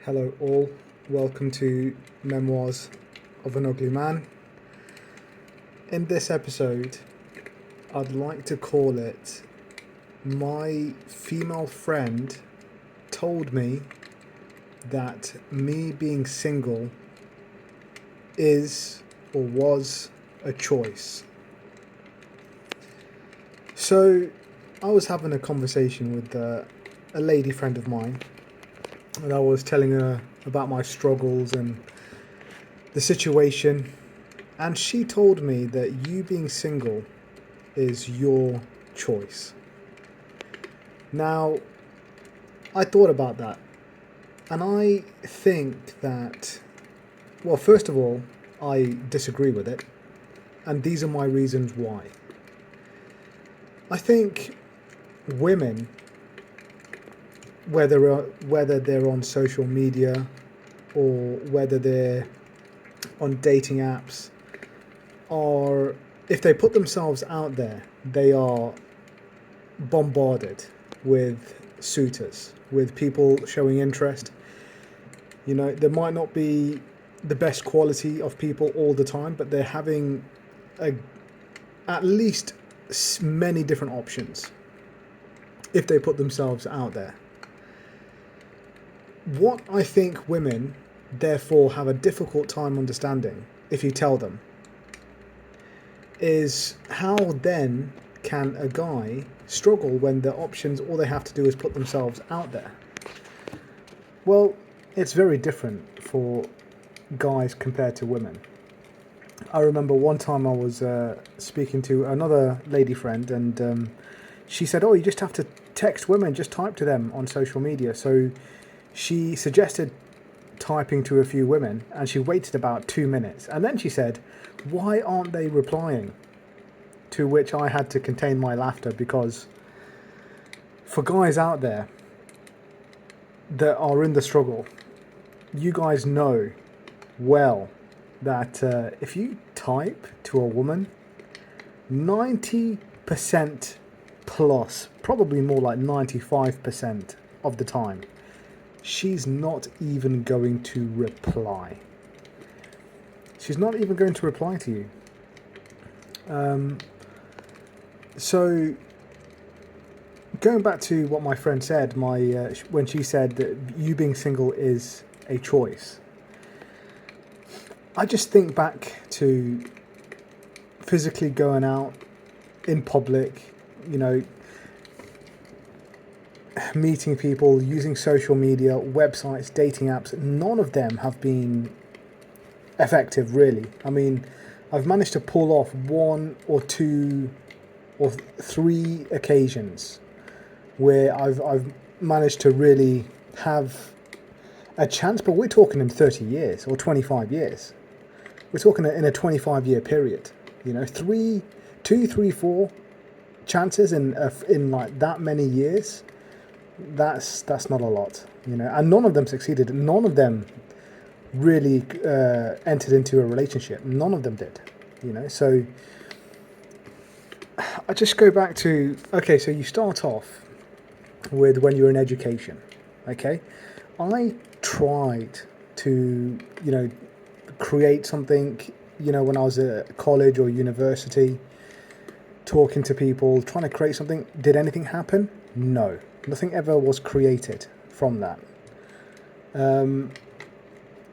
Hello, all. Welcome to Memoirs of an Ugly Man. In this episode, I'd like to call it My Female Friend Told Me That Me Being Single Is or Was a Choice. So, I was having a conversation with a lady friend of mine, and I was telling her about my struggles and the situation, and she told me that you being single is your choice. Now, I thought about that, and I think that, well, first of all, I disagree with it, and these are my reasons why. I think women, whether they're on social media or whether they're on dating apps, or if they put themselves out there, they are bombarded with suitors, with people showing interest. You know, there might not be the best quality of people all the time, but they're having at least many different options if they put themselves out there. What I think women therefore have a difficult time understanding, if you tell them, is how then can a guy struggle when the options, all they have to do is put themselves out there? Well, it's very different for guys compared to women. I remember one time I was speaking to another lady friend, and she said, "Oh, you just have to text women, just type to them on social media." So she suggested typing to a few women, and she waited about 2 minutes, and then she said, "Why aren't they replying?" To which I had to contain my laughter, because for guys out there that are in the struggle, you guys know well that if you type to a woman, 90% plus, probably more like 95% of the time, she's not even going to reply. She's not even going to reply to you. So, going back to what my friend said, when she said that you being single is a choice, I just think back to physically going out in public, meeting people, using social media, websites, dating apps. None of them have been effective, really. I mean, I've managed to pull off one or two or three occasions where I've managed to really have a chance, but we're talking in 30 years or 25 years. We're talking in a 25-year period. Two, three, four chances in like that many years. That's not a lot, and none of them succeeded. None of them really entered into a relationship. None of them did, So I just go back to, okay, so you start off with when you're in education, okay? I tried to, create something, when I was at college or university, talking to people, trying to create something. Did anything happen? No. Nothing ever was created from that.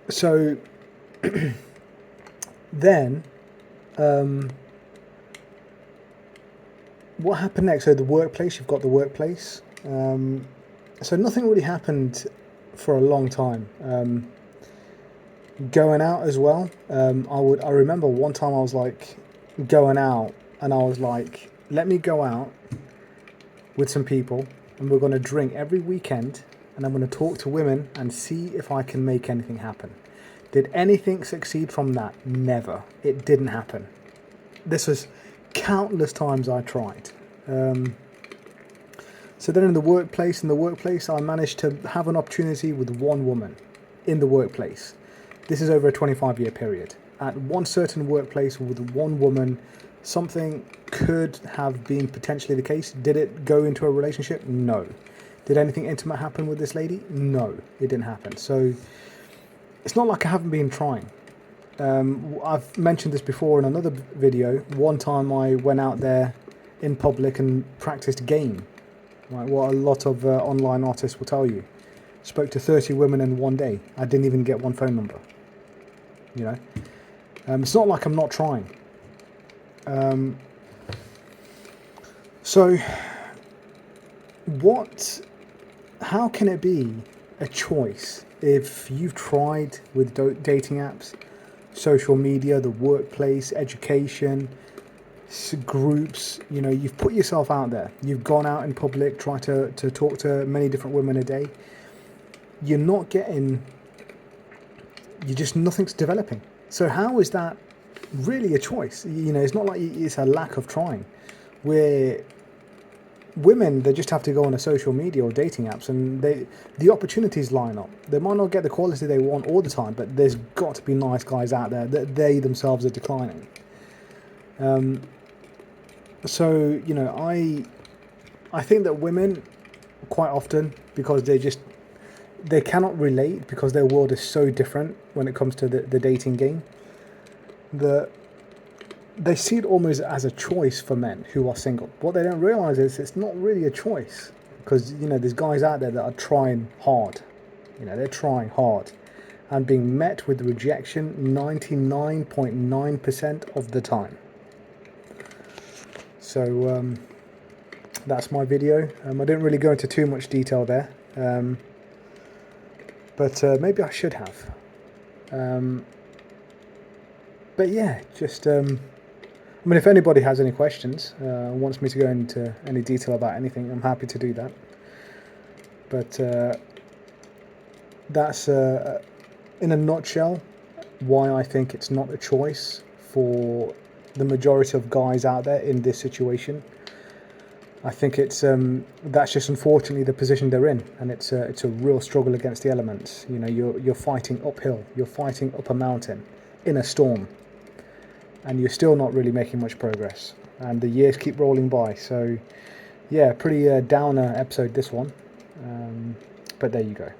So then, what happened next? So the workplace, you've got the workplace. So nothing really happened for a long time. Going out as well. I remember one time I was like going out, and I was like, let me go out with some people, and we're going to drink every weekend, and I'm going to talk to women and see if I can make anything happen. Did anything succeed from that? Never. It didn't happen. This was countless times I tried. So then in the workplace, I managed to have an opportunity with one woman in the workplace. This is over a 25-year period. At one certain workplace with one woman, something could have been potentially the case. Did it go into a relationship? No. Did anything intimate happen with this lady? No, it didn't happen. So it's not like I haven't been trying. I've mentioned this before in another video. One time I went out there in public and practiced game. Right, what a lot of online artists will tell you. Spoke to 30 women in one day. I didn't even get one phone number. You know, it's not like I'm not trying. So, how can it be a choice if you've tried with dating apps, social media, the workplace, education, groups, you know, you've put yourself out there, you've gone out in public, tried to talk to many different women a day, nothing's developing. So how is that really a choice? You know, it's not like it's a lack of trying. Where women, they just have to go on a social media or dating apps and the opportunities line up. They might not get the quality they want all the time, but there's got to be nice guys out there that they themselves are declining. So, you know, I think that women quite often, because they cannot relate because their world is so different when it comes to the dating game, that they see it almost as a choice for men who are single. What they don't realize is it's not really a choice, because, you know, there's guys out there that are trying hard. You know, they're trying hard and being met with rejection 99.9% of the time. So that's my video. I didn't really go into too much detail there, but maybe I should have. But yeah, just I mean, if anybody has any questions, wants me to go into any detail about anything, I'm happy to do that. But that's in a nutshell why I think it's not a choice for the majority of guys out there in this situation. I think it's that's just unfortunately the position they're in, and it's a real struggle against the elements. You know, you're fighting uphill, you're fighting up a mountain in a storm, and you're still not really making much progress, and the years keep rolling by. So yeah, pretty downer episode this one, but there you go.